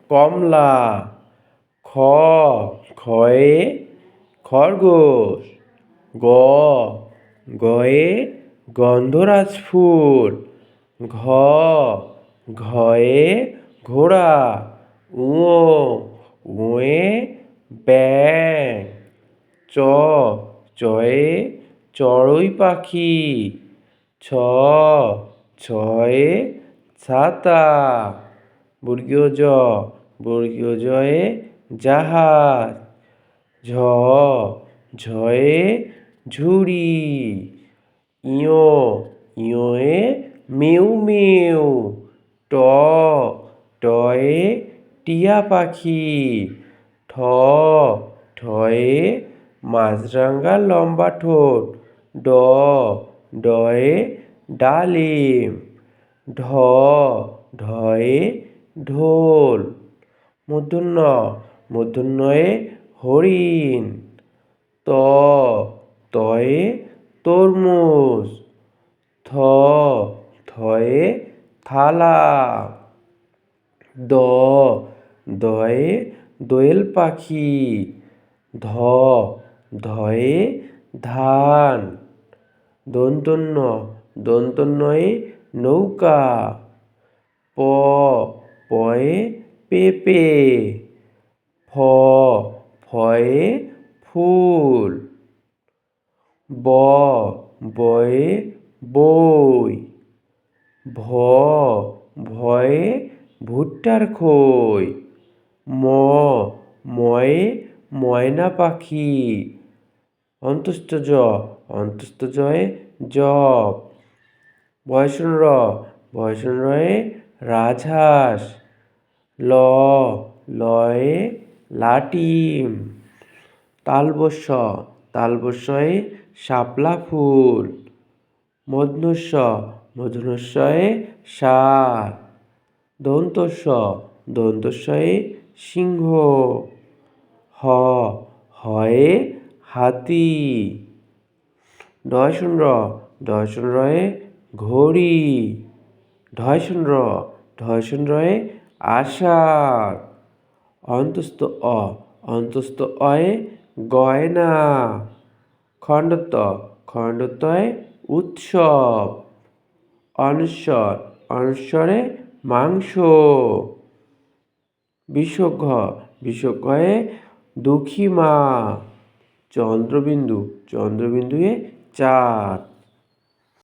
কমলা। খ খয়ে খরগোশ। গ গয়ে গন্ধরাজ ফুল। ঘ ঘয়ে ঘোড়া। ঙ ঙয়ে ব্যাঙ। চ চয়ে চড়ুই পাখি। ছ ছয়ে ছাতা। বর্গীয় জ বর্গীয় জয়ে জাহাজ। ঝ ঝয়ে ঝুড়ি। ইয় ইয়ে মেউ মেউ। ট টয়ে টিয়া পাখি। ঠ ঠয়ে মাছরাঙা লম্বা ঠোঁট। ড ডয়ে ডালিম। ঢ ঢয়ে ঢোল। মূর্ধন্য মূর্ধন্যয়ে হরিণ। ত তয়ে তরমুজ। থ থয়ে থালা। দ দয়ে দোয়েল পাখি। ধ ধয়ে ধান। দন্তন্য দন্তন্যয়ে নৌকা। প পয়ে পেঁপে। ফ ফয়ে ফুল। ব বয়ে বই। ভ ভয়ে ভুট্টার খই। ম ময়ে ময়না পাখি। অন্তস্থ জ অন্তস্থ জয়ে জব। বয়সন র বয়সন রয়ে রাজহাঁস। ল লয়ে লাটিম। তালবস্য তালবস্যয়ে শাপলা ফুল। মূর্ধন্য মূর্ধন্যয়ে ষাঁড়। দন্তস্ব দন্তস্বয়ে সিংহ। হ হয়ে হাতি। ডয়সন ডয়সন রয়ে ঘড়ি। ঢয়সন রয়ে আষাঢ়। অন্তস্থ অন্তস্থ অয়ে গয়না। খণ্ডত্ব খণ্ডত্বয়ে উৎসব। অনস্বর অনস্বরে মাংস। বিসর্গ বিসর্গয়ে দুঃখী মা। চন্দ্রবিন্দু চন্দ্রবিন্দুয়ে চাঁদ।